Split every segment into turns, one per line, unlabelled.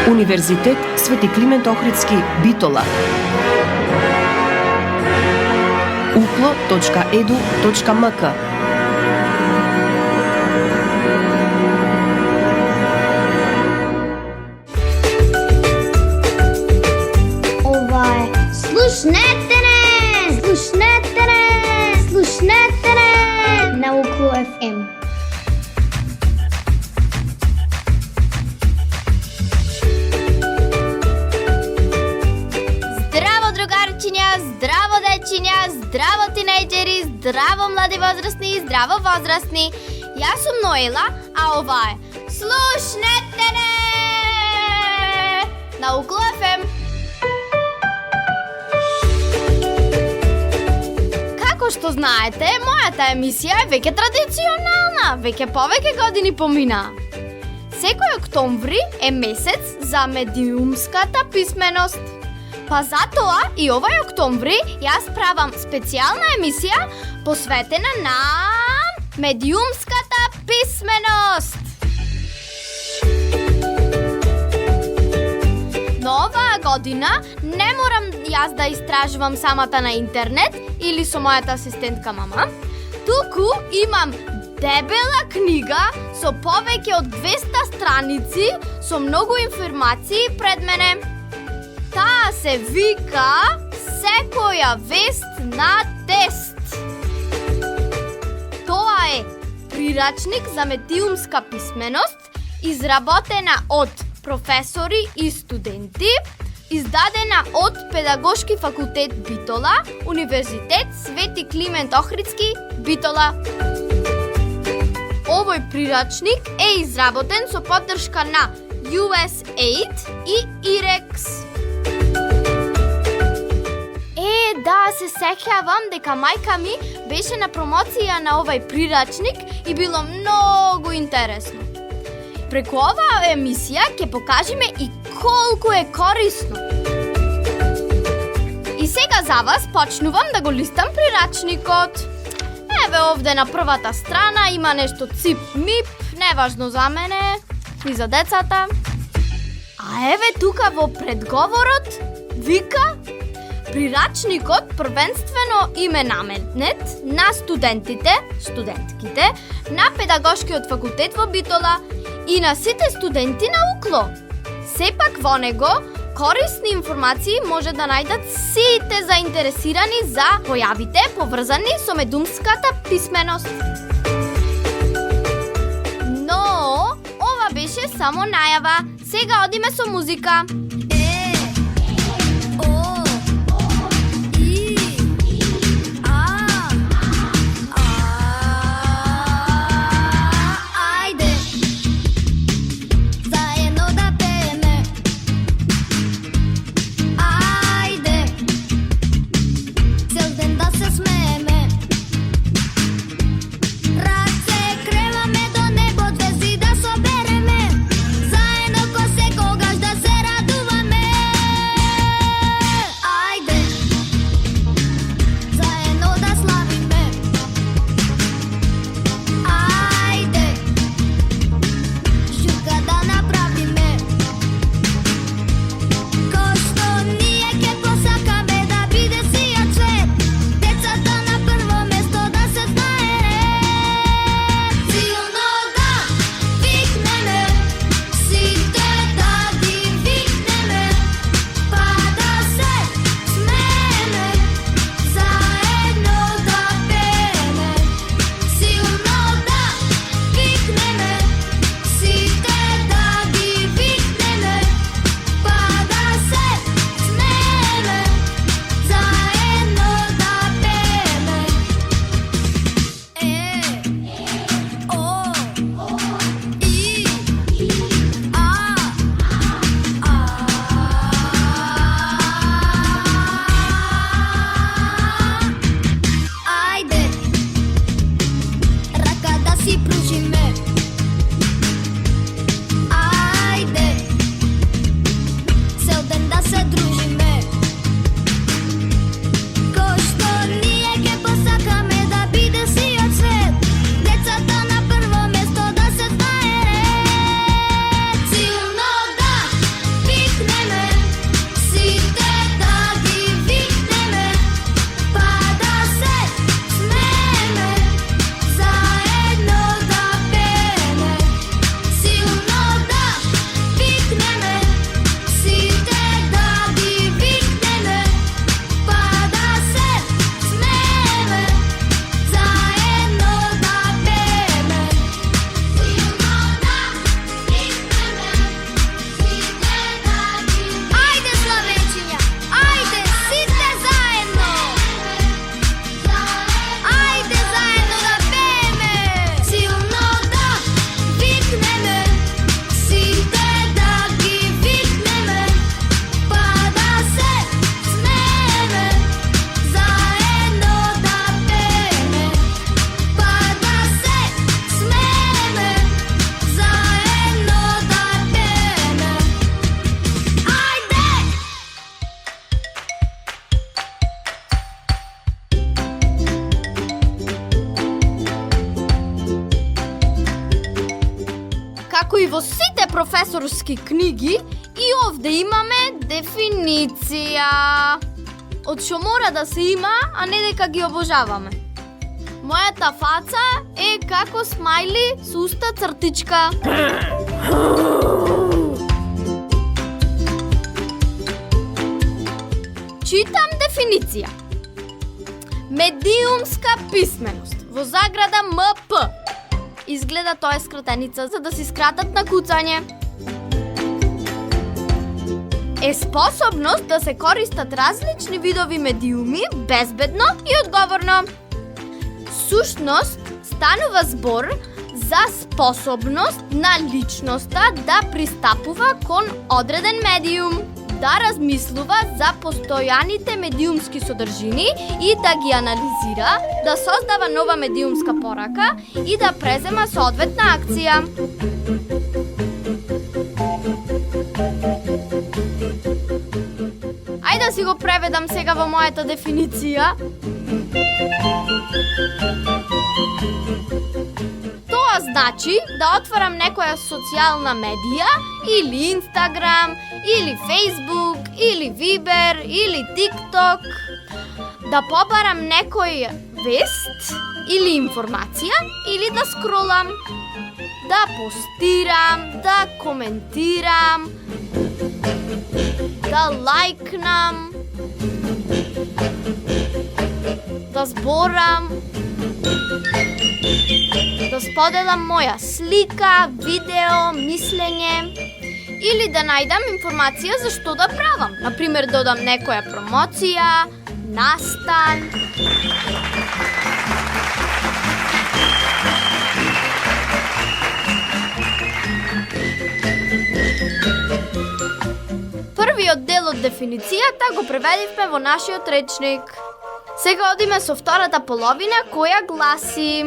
Универзитет Свети Климент Охридски, Битола. uklo.edu.mk.
Ова е Слушнете не! Слушнете не! Слушнете не! На Укло FM.
Здраво дечиња, здраво тинејџери, здраво млади возрастни и здраво возрастни. Јас сум Ноела, а ова е Слушнете не! На Укло FM. Како што знаете, мојата емисија е веќе традиционална, веќе повеќе години помина. Секој октомври е месец за медиумската писменост. Па затоа и овај октомври јас правам специјална емисија посветена на медиумската писменост. Но оваа година не морам јас да истражувам самата на интернет или со мојата асистентка мама, туку имам дебела книга со повеќе од 200 страници со многу информации пред мене. Таа се вика Секоја вест на тест. Тоа е прирачник за медиумска писменост, изработена од професори и студенти, издадена од Педагошки факултет Битола, Универзитет Свети Климент Охридски, Битола. Овој прирачник е изработен со поддршка на USAID и IREX. Да, се сеќавам дека мајка ми беше на промоција на овај прирачник и било многу интересно. Преку оваа емисија ќе покажеме и колку е корисно. И сега за вас почнувам да го листам прирачникот. Еве овде на првата страна има нешто цип-мип, неважно за мене и за децата. А еве тука во предговорот вика прирачникот првенствено им е наменет на студентките на Педагошкиот факултет во Битола и на сите студенти на Укло. Сепак во него корисни информации може да најдат сите заинтересирани за појавите поврзани со медиумската писменост. Но ова беше само најава. Сега одиме со музика. Како и во сите професорски книги, и овде имаме дефиниција. Од што мора да се има, а не дека ги обожаваме. Мојата фаца е како смајли со уста цртичка. Читам дефиниција. Медиумска писменост, во заграда МП. Изгледа тоа е скратеница за да си скратат на куцање. Е способност да се користат различни видови медиуми безбедно и одговорно. Сушност станува збор за способност на личноста да пристапува кон одреден медиум, да размислува за постојаните медиумски содржини и да ги анализира, да создава нова медиумска порака и да презема соодветна акција. Ајде да си го преведам сега во мојата дефиниција. Тоа значи да отворам некоја социјална медија, или Инстаграм, или Фейсбук, или Вибер, или ТикТок, да побарам некој вест или информација, или да скролам, да постирам, да коментирам, да лајкнам, да зборам, да споделам моја слика, видео, мислење или да најдам информација за што да правам. Например, додам некоја промоција, настан. Првиот дел од дефиницијата го преведивме во нашиот речник. Сега одиме со втората половина, која гласи: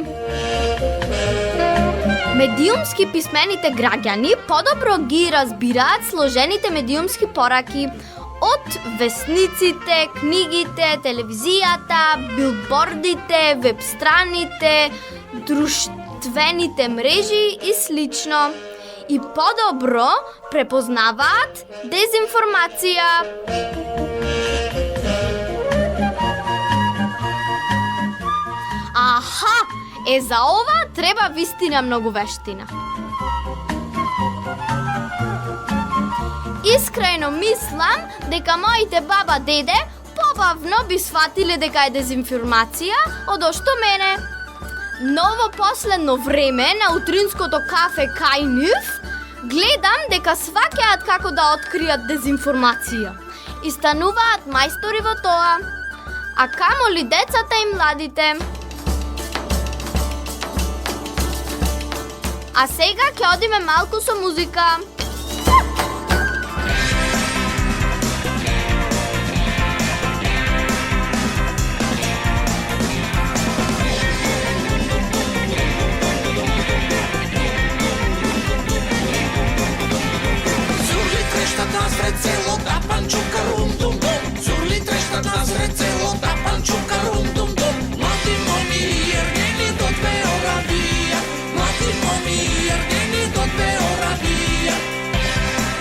медиумски писмените граѓани подобро ги разбираат сложените медиумски пораки од весниците, книгите, телевизијата, билбордите, веб-страните, друштвените мрежи и слично. И подобро препознаваат дезинформација. Аха, за ова треба вистина многу вештина. Искрено мислам дека моите баба деде побавно би сватиле дека е дезинформација од што мене. Но во последно време на утринското кафе кај нив гледам дека сваќаат како да откријат дезинформација и стануваат мајстори во тоа, а камоли децата и младите. А сега ќе одиме малку со музика.
Зурли трешта насред село да панчука рум-дум-дум. Зурли трешта насред село да панчука рум-дум-дум. Млади моми јергени до Беоравија. Млади моми јергени до Беоравија.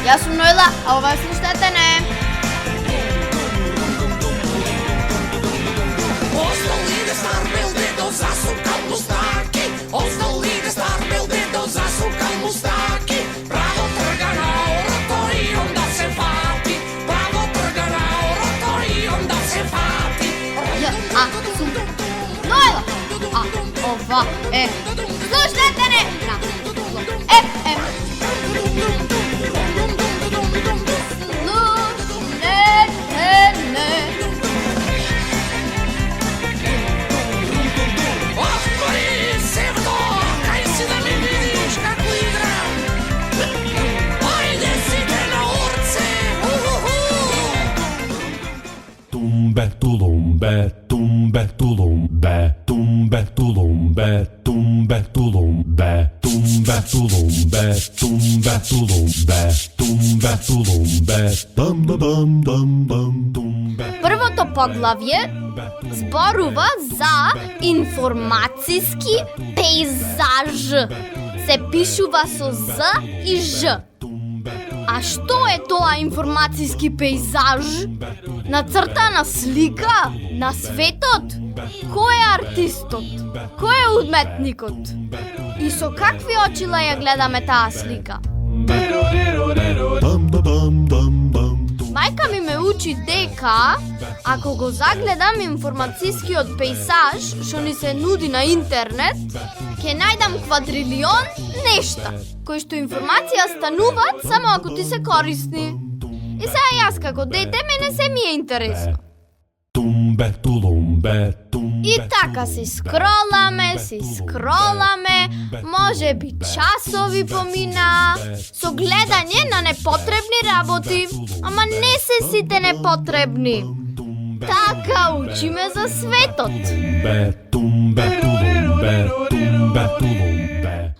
Јас сум Нојла, а ова е Слушнете не.
Остал иде стар бел дедо засукал мустаки. Остал иде стар бел дедо засукал мустаки. Право трга на орото и онда се фати. Право трга на орото и онда се фати.
Сум Нојла, а ова е Слушнете не на FM.
Tumbe tulumbe, tumbe tulumbe, tumbe tulumbe, tumbe tulumbe, tumbe tulumbe, tumbe tulumbe, tumbe tulumbe, dum dum dum dum tumbe.
Првото поглавје зборува за информацијски пейзаж. се пишува со З и Ж. А што е тоа информацијски пейзаж? Нацртана слика на светот? Кој е артистот? Кој е уметникот? И со какви очила ја гледаме таа слика? Мајка ми ме учи дека ако го загледам информацијскиот пейзаж што ни се нуди на интернет, ќе најдам квадрилион нешта, кои што информација стануваат само ако ти се корисни. И сега јас како дете мене се ми е интересно. И така си скроламе, може би часови помина, со гледање на непотребни работи, ама не се сите непотребни. Така учиме за светот.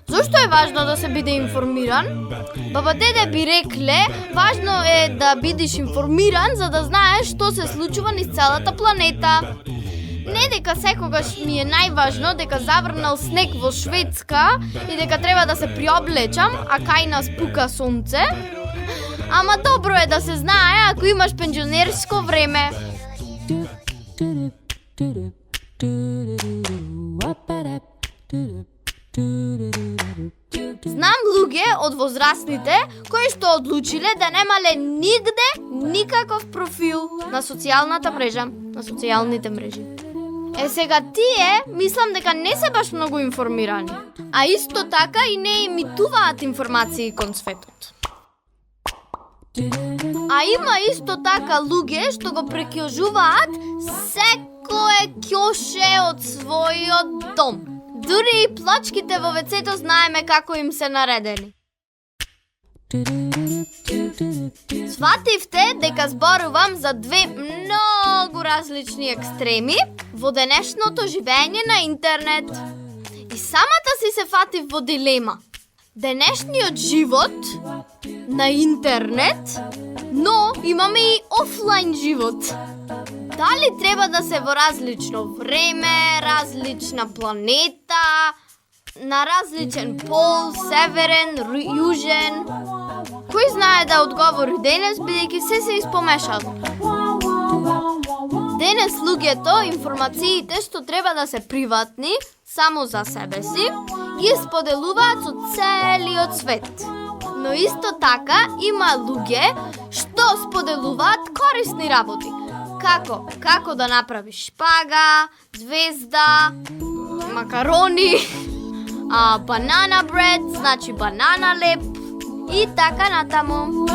Зошто е важно да се биде информиран? Баба деде би рекле, важно е да бидеш информиран за да знаеш што се случува низ целата планета. Не дека секогаш ми е најважно дека заврнал снег во Шведска и дека треба да се приоблечам, а кај нас пука сонце. Ама добро е да се знае ако имаш пензионерско време. Знам луѓе од возрастните кои што одлучиле да немале нигде никаков профил на социјалната мрежа, на социјалните мрежи. Сега тие, мислам дека не се баш многу информирани, а исто така и не емитуваат информации кон светот. А има исто така луѓе што го прекјожуваат секое ќоше од својот дом. Дури и плачките во вецето знаеме како им се наредени. Свативте дека зборувам за две многу различни екстреми во денешното живење на интернет. И самата си се фатив во дилема. Денешниот живот на интернет, но имаме и офлайн живот. Дали треба да се во различно време, различна планета, на различен пол, северен, јужен? Кој знае да одговори денес, бидејќи се испомешало. Денес луѓето информациите што треба да се приватни, само за себе си, ги споделуваат со целиот свет. Но исто така има луѓе што споделуваат корисни работи. Како да направиш шпага, звезда, макарони, банана бред, значи банана леп и така натаму.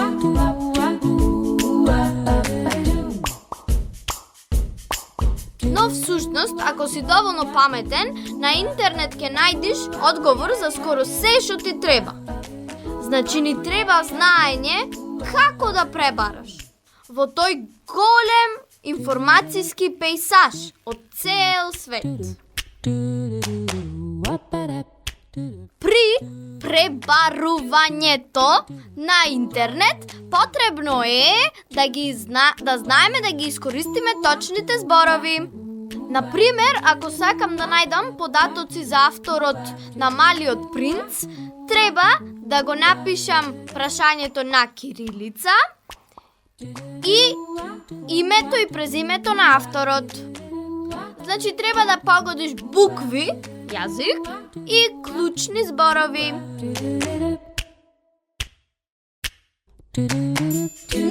Но всушност, ако си доволно паметен, на интернет ќе најдиш одговор за скоро се што ти треба. Значи ни треба знаење како да пребараш во тој голем информацијски пейзаж од цел свет. При пребарувањето на интернет потребно е да знаеме да ги искористиме точните зборови. Например, ако сакам да најдам податоци за авторот на Малиот принц, треба да го напишам прашањето на кирилица и името и презимето на авторот. Значи треба да погодиш букви, јазик и клучни зборови.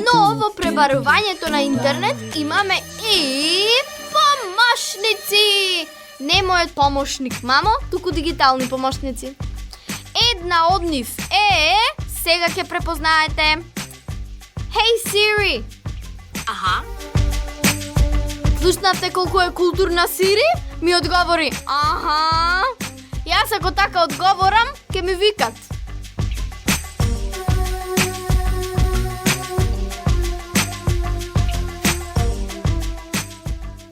Но во пребарувањето на интернет имаме и помошници. Не мојот помошник, мамо, туку дигитални помошници. Една од нив е, сега ќе препознаете. Hey Siri!
Аха.
Слушнавте колку е културна Сири? Ми одговори, аха. Јас ако така одговорам, ќе ми викат.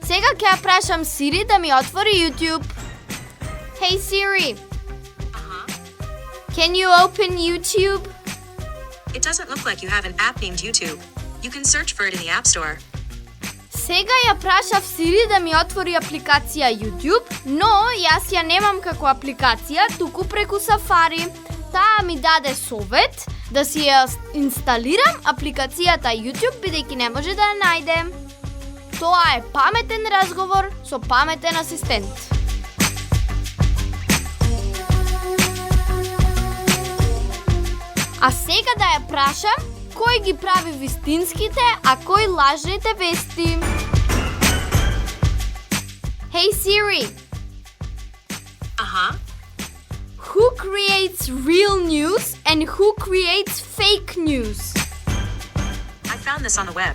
Сега ќе ја прашам Сири да ми отвори YouTube. Hey Siri! Can you open YouTube?
It doesn't look like you have an app named YouTube. You can search for it in the App Store.
Сега ја прашав Сири да ми отвори апликација YouTube, но јас ја немам како апликација, туку преку Safari. Таа ми даде совет да си ја инсталирам апликацијата YouTube, бидејќи не може да ја најде. Тоа е паметен разговор со паметен асистент. А сега да ја прашам кој ги прави вистинските, а кој лажните вести. Hey Siri. Who creates real news and who creates fake news?
I found this on the web.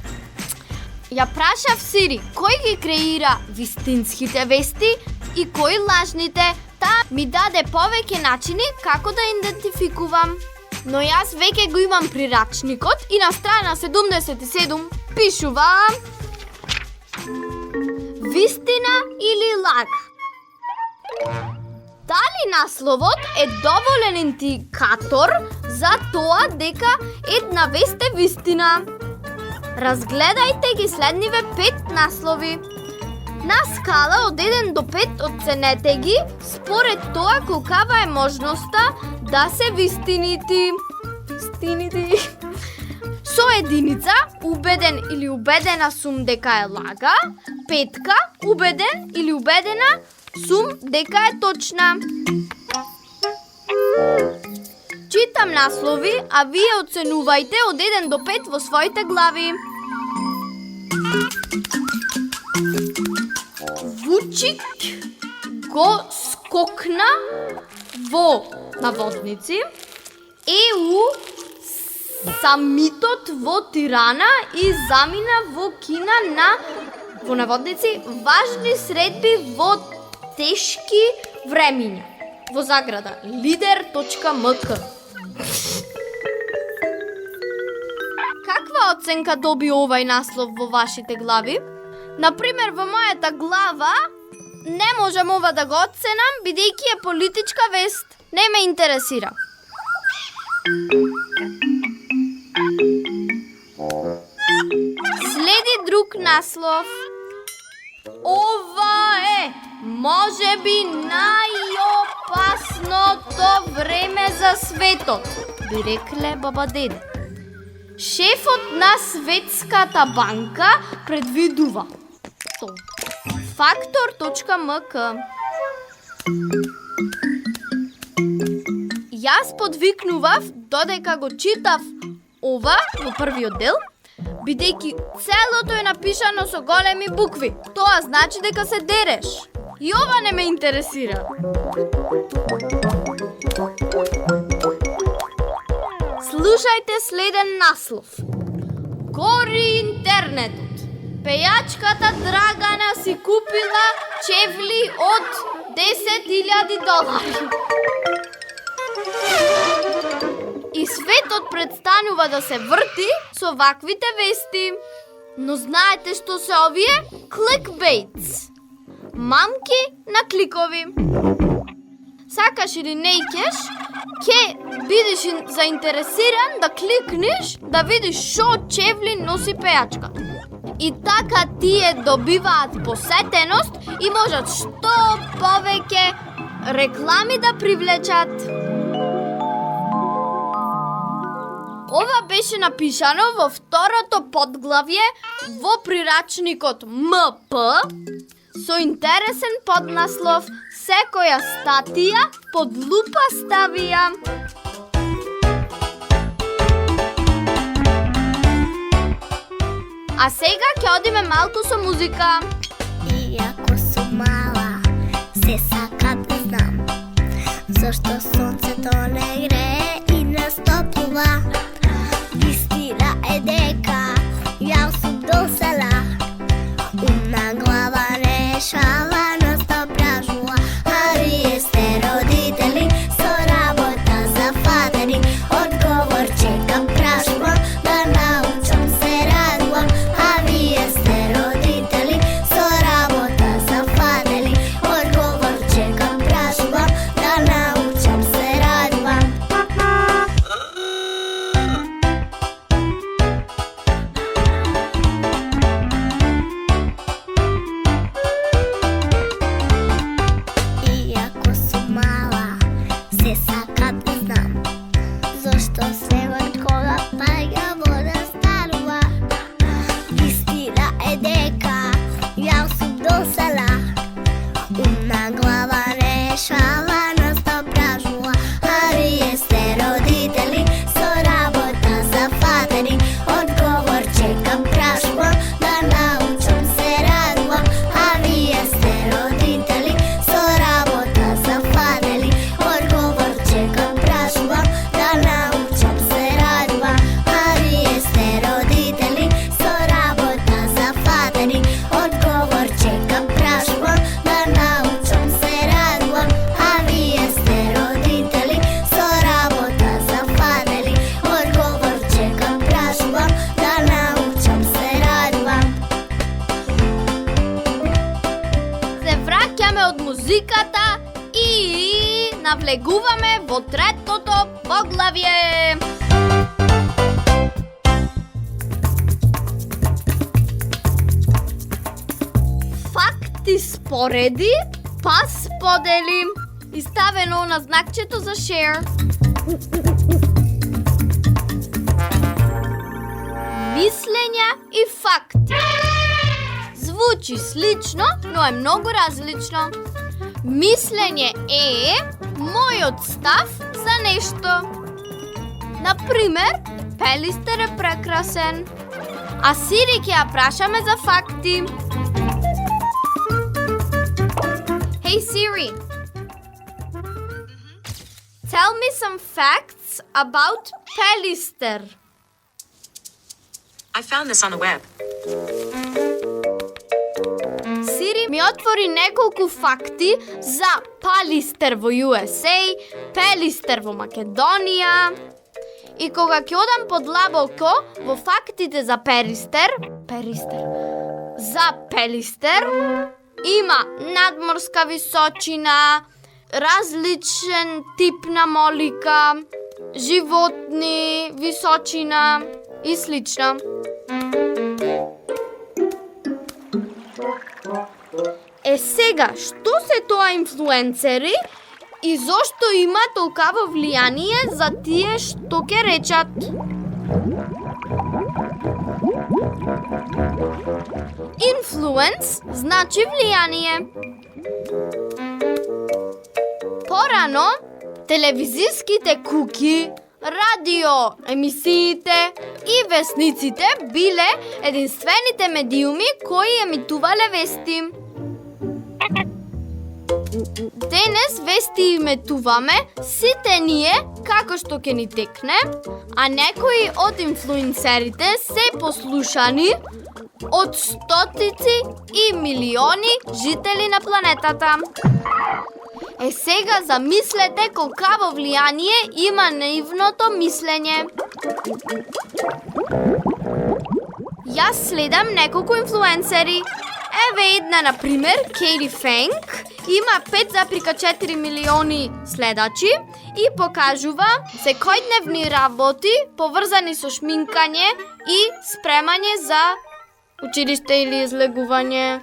Ја прашав Сири, кој ги креира вистинските вести и кој лажните. Таа ми даде повеќе начини како да идентификувам. Но јас веќе го имам прирачникот и на страна 77 пишува вистина или лага. Дали насловот е доволен индикатор за тоа дека една вест е вистина? Разгледајте ги следниве 5 наслови. На скала од 1 до 5 оценете ги според тоа колкава е можноста да се вистинити. Со единица, убеден или убедена сум дека е лага. 5, убеден или убедена сум дека е точна. Читам наслови, а вие оценувајте од 1 до 5 во своите глави. Вучик го скокна во наводници. ЕУ самитот во Тирана и замина во Кина на во наводници важни средби во тешки времиња. Во заграда lider.mk. Каква оценка доби овај наслов во вашите глави? Например, во мојата глава не можам ова да го оценам, бидејќи е политичка вест. Не ме интересира. Следи друг наслов. Ова е можеби најопасното време за светот, би рекле баба деде. Шефот на Светската банка предвидува. Factor.mk. Јас подвикнував додека го читав ова во првиот дел, бидејќи целото е напишано со големи букви. Тоа значи дека се дереш. И ова не ме интересира. Слушајте следен наслов. Гори интернетот. Пејачката Драгана си купила чевли од $10,000. И светот престанува да се врти со ваквите вести. Но знаете што се овие? Clickbaits. Мамки на кликови. Сакаш или не икеш, ке бидеш заинтересиран да кликнеш да видиш шо чевли носи пејачката. И така тие добиваат посетеност и можат што повеќе реклами да привлечат. Ова беше напишано во второто подглавје во прирачникот МП со интересен поднаслов "Секоја статија под лупа ставија". А сега ќе одиме малку со музика.
Иако сум мала, се сакам да знам зашто сонцето не грее и не стоплува. Вистина е дека јас сум до села, умна глава не шала, но сто пражува. А вие сте родители со работа зафатени, одговор чекам, прашувам да научам, се радувам. А вие сте родители со работа зафатени, одговор чекам, прашувам да научам, се радувам.
навлегуваме во третото поглавје. Факти спореди, па сподели. И ставено на знакчето за share. Мислења и факти. Звучи слично, но е многу различно. Мислење е мојот став за нешто. Например, Пелистер е прекрасен. А Сири ќе ја прашаме за факти. Hey Siri. Tell me some facts about Pelister.
I found this on the web.
Сири ми отвори неколку факти за Палистер во USA, Пелистер во Македонија. И кога ќе одам подлабоко во фактите за за Пелистер, има надморска височина, различен тип на молика, животни, височина и слично. Сега, што се тоа инфлуенцери и зошто има толкаво влијание за тие што ќе речат? Influence значи влијание. Порано, телевизиските куки, радио емисиите и весниците биле единствените медиуми кои емитувале вести. Денес вести иметуваме сите ние како што ќе ни текне, а некои од инфлуенсерите се послушани од стотици и милиони жители на планетата. Сега замислете колкаво влијание има наивното мислење. Јас следам неколку инфлуенсери. Еве една, например, Кейти Фенк, има 5,4 милиони следачи и покажува секојдневни работи поврзани со шминкање и спремање за училиште или излегување,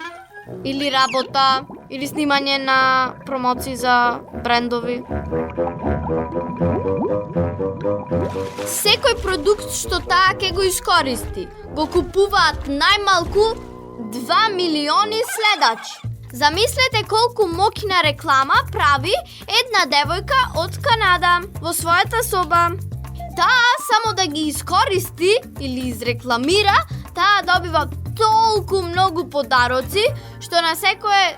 или работа, или снимање на промоции за брендови. Секој продукт што таа ќе го искористи, го купуваат најмалку 2 милиони следачи. Замислете колку моќна реклама прави една девојка од Канада во својата соба. Таа само да ги искористи или изрекламира, таа добива толку многу подароци, што на секое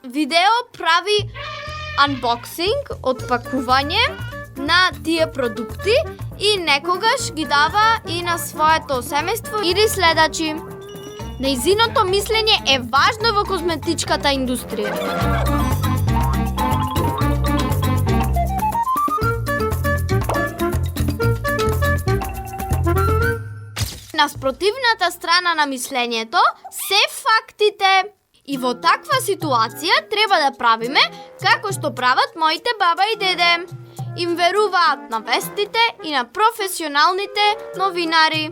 видео прави unboxing, отпакување на тие продукти и некогаш ги дава и на своето семејство или следачи. Нејзиното мислење е важно во козметичката индустрија. На спротивната страна на мислењето се фактите. И во таква ситуација треба да правиме како што прават моите баба и деде. Им веруваат на вестите и на професионалните новинари.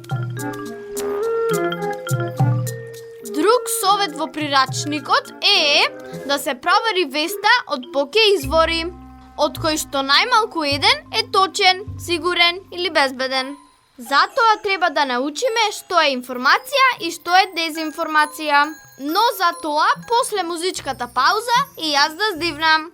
Друг совет во прирачникот е да се провери веста од поќе извори, од кој што најмалку еден е точен, сигурен или безбеден. Затоа треба да научиме што е информација и што е дезинформација. Но за тоа после музичката пауза и јас да здивнам.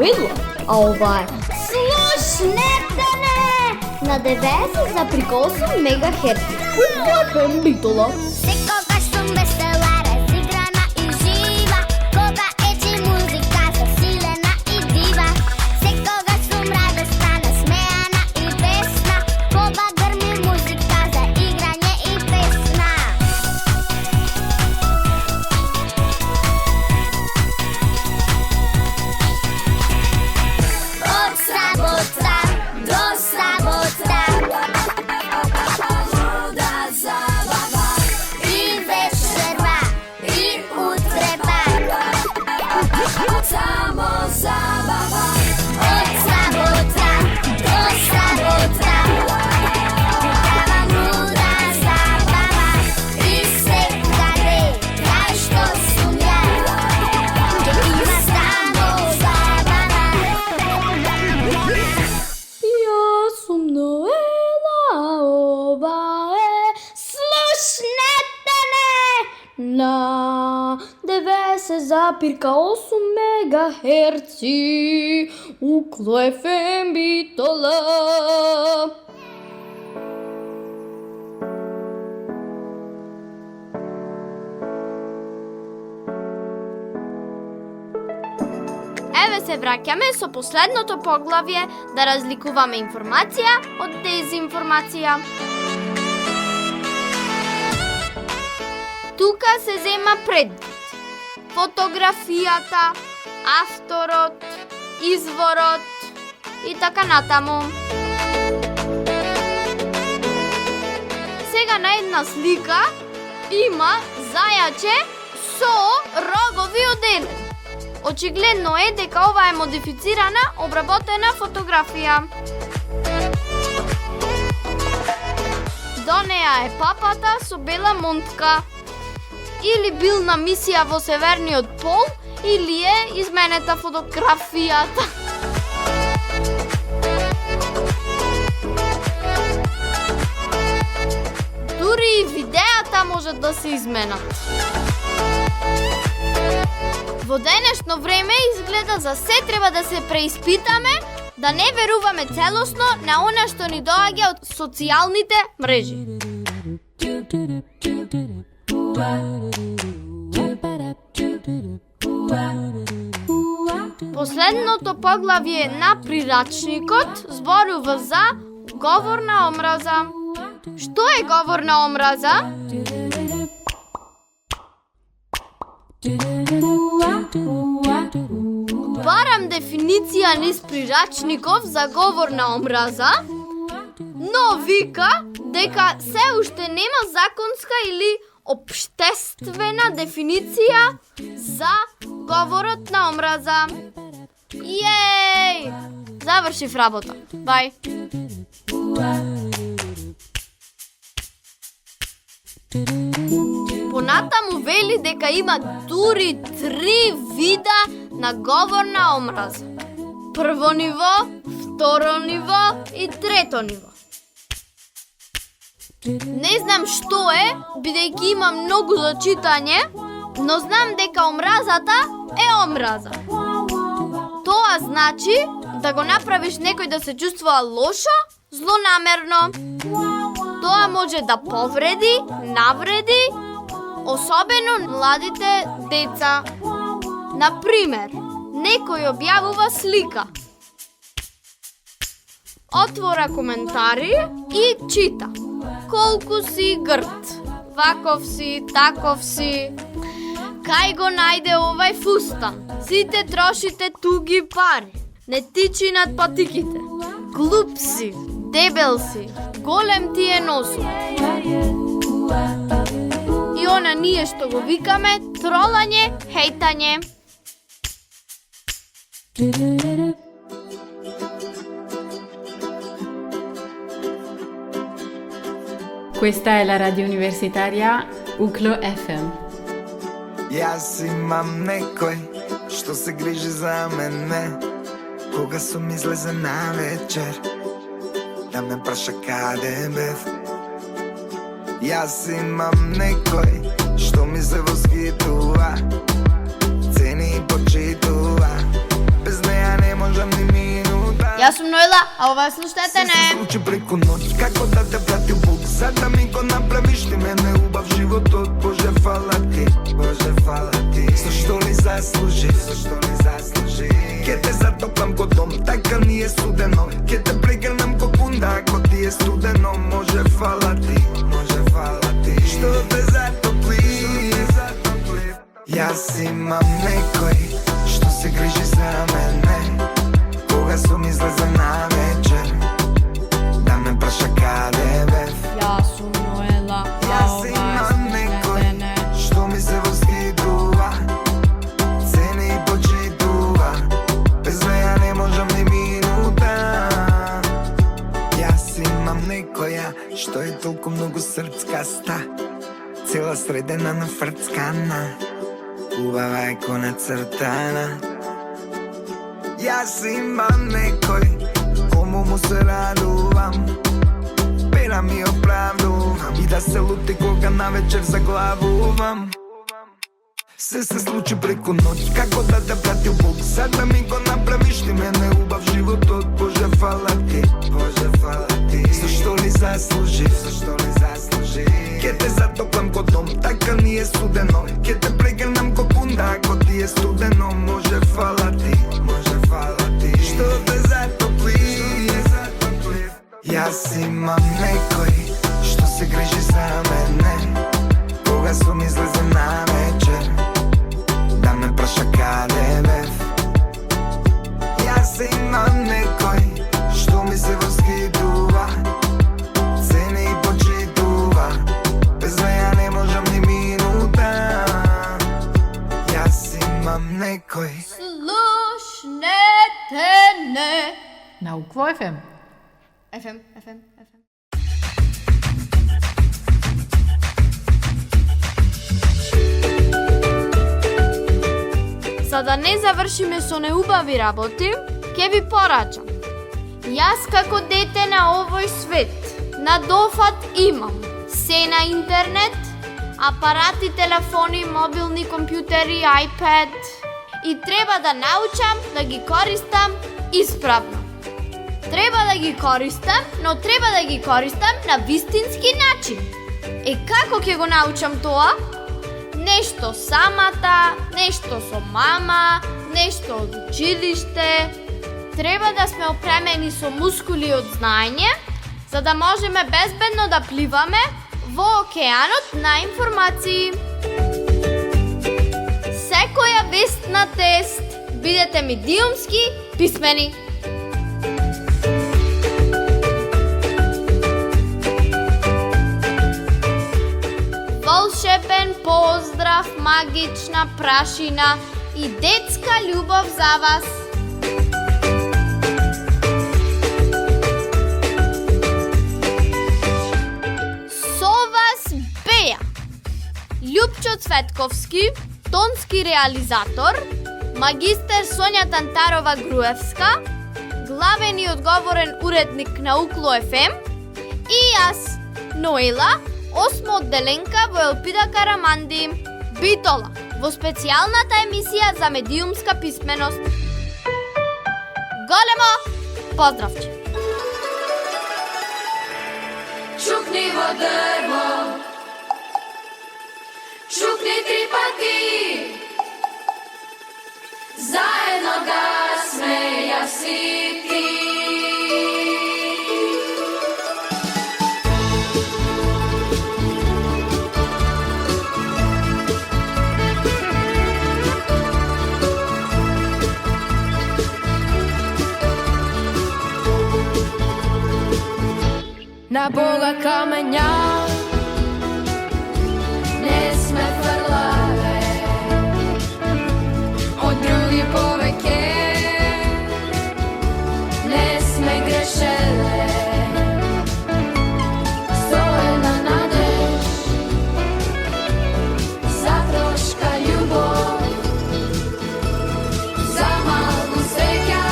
Мануела, а ова е Слушнете не на 90,8 МГц. Уклепен Битола.
Секогаш сум весела, разиграна и жива, кога ечи музика засилена и дива. Секогаш сум радостна, насмеяна и весна, кога грми музика за играње и песна. Од сабота до сабота, и вечерва, и утрева, само забава. Од сабота до сабота, такава луда забава. И секаде, кај што сум ја, ќе има само забава.
Јас сум Ноела, а ова е Слушнете не на 90,8 МГц. Уклепен Битола.
Еве се враќаме со последното поглавје да разликуваме информација од дезинформација. Тука се зема предвид фотографијата, авторот, изворот и така натаму. Сега на една слика има зајаче со рогови оделени. Очигледно е дека ова е модифицирана, обработена фотографија. До неа е папата со бела монтка. Или бил на мисија во Северниот пол, или е изменета фотографијата. Дури и видеата можат да се изменат. Во денешно време изгледа за се треба да се преиспитаме, да не веруваме целосно на она што ни доаѓа од социјалните мрежи. Последното поглавје на прирачникот зборува за говорна омраза. Што е говорна омраза? Барам дефиниција низ прирачников за говорна омраза, но вика дека се уште нема законска или општествена дефиниција за говорот на омраза. Јеј! Завршив работа. Бај. Понатаму вели дека има дури 3 вида на говорна омраза. Прво ниво, второ ниво и трето ниво. Не знам што е, бидејќи има многу за читање, но знам дека омразата е омраза. Тоа значи да го направиш некој да се чувствува лошо, злонамерно. Тоа може да повреди, навреди, особено младите деца. Например, некој објавува слика, отвора коментари и чита: колку си грд, ваков си, таков си, кај го најде овај фустан, сите трошите туги пари, не ти чинат патиките, глуп си, дебел си, голем ти е носот. И она ние што го викаме тролање, хейтање.
Questa è la radio universitaria UCLO FM.
Јас имам некој што се грижи за мене, кога сум излезе на вечер, да ме праша каде бев. Јас имам некој што ми се восхитува, цени и почитува, без неја не
Јас сум Ноела, а ова е Слушнете
Се
не.
случи преку ноќ, како да те прати Бог. За да ми го направиш ти мене убав животот. Боже, фала ти, Боже, фала ти. Зашто ли заслужи, зашто ли заслужи? Ке те затоплам ко дом, така ни е студено. Ке те прегрнам ко кунда, ако ти е студено. Може, фала ти, може, фала ти. Што те затопли, Јас имам некој што се грижи за мене. Кога сум излезен на вечер, да ме праша каде бев.
Јас сум Ноела, а
Јас
ова е
имам некој
Слушнете не.
што ми се воскидува, цени и почитува. Без неја не можам ни минута. Јас имам некоја што е толку многу срцкаста, цела средена на фрцкана, убава е ко нацртана. Јас имам некој кому му се радувам, пера ми оправдувам и да се лути кога навечер заглавувам. Се случи преку ноќ, како да те пратил Бог. За да ми го направиш ти мене убав животот. Боже, фала ти, Боже, фала ти. Зашто ли заслужи, зашто ли заслужи? Ке те затоплам ко дом, така ни е студено. Ке те прегрнам ко кунда, ако ти е студено. Може, фала ти, може, фала ти. Што те затопли, Јас имам некој што се грижи за мене. Кога сум излезен на вечер, да ме праша каде бев. Јас имам некој што ми се воскидува, цени и почитува. Без неја не можам ни минута. Јас имам некој.
Слушнете не.
На Укво FM.
FM. За да не завршиме со неубави работи, ќе ви порачам. Јас како дете на овој свет, на дофат имам се на интернет, апарати, телефони, мобилни компјутери, iPad и треба да научам да ги користам исправно. Треба да ги користам, но треба да ги користам на вистински начин. Како ќе го научам тоа? Нешто самата, нешто со мама, нешто од училиште. Треба да сме опремени со мускули од знаење, за да можеме безбедно да пливаме во океанот на информации. Секоја вест на тест, бидете медиумски писмени. Волшебен поздрав, магична прашина и детска љубов за вас. Со вас беа Љупчо Цветковски, тонски реализатор, магистер Сонја Тантарова-Груевска, главен и одговорен уредник на Укло FM и јас, Ноела, 8 одделенка во Елпида Караманди, Битола, во специјалната емисија за медиумска писменост. Големо поздравче!
Чукни во дрво, чукни 3 пати, заедно да сме јас и ти.
На Бога камења
Не сме фрлаве, од други повеќе не сме грешеле. Со една надеж, за трошка љубов, за малку среќа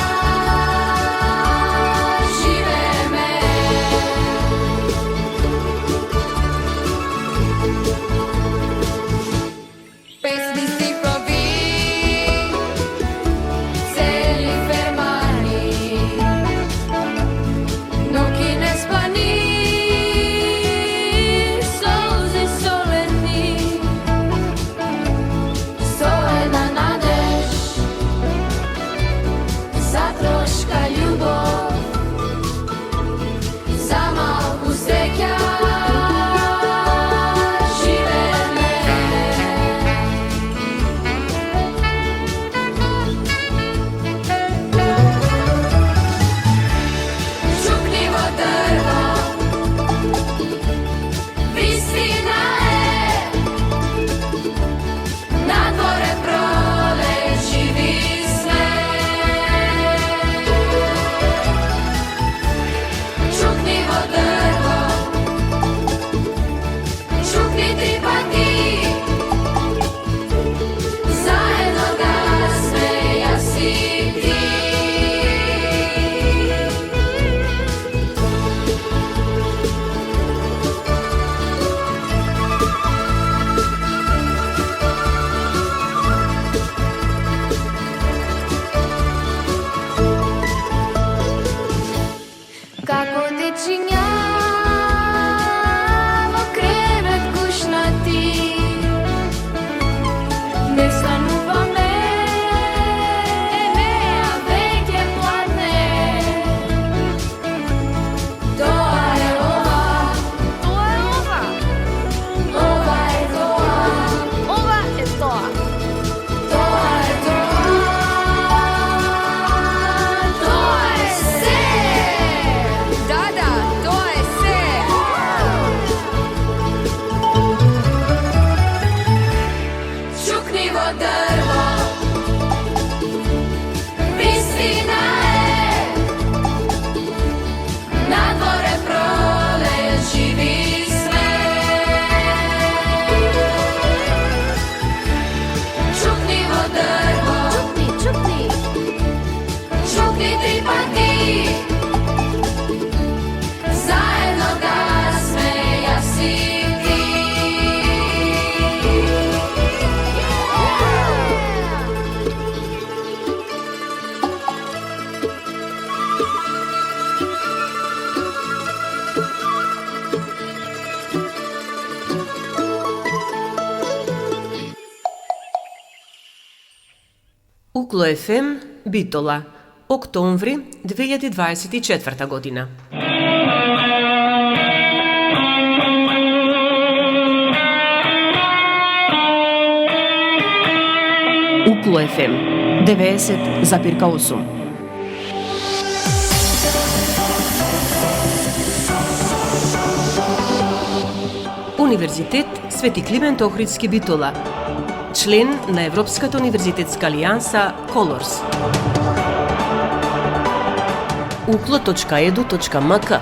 живееме.
Укло ФМ, Битола, октомври 2024 година. Укло ФМ 90,8. Универзитет Свети Климент Охридски Битола, член на Европската универзитетска алијанса Колорс. uklo.edu.mk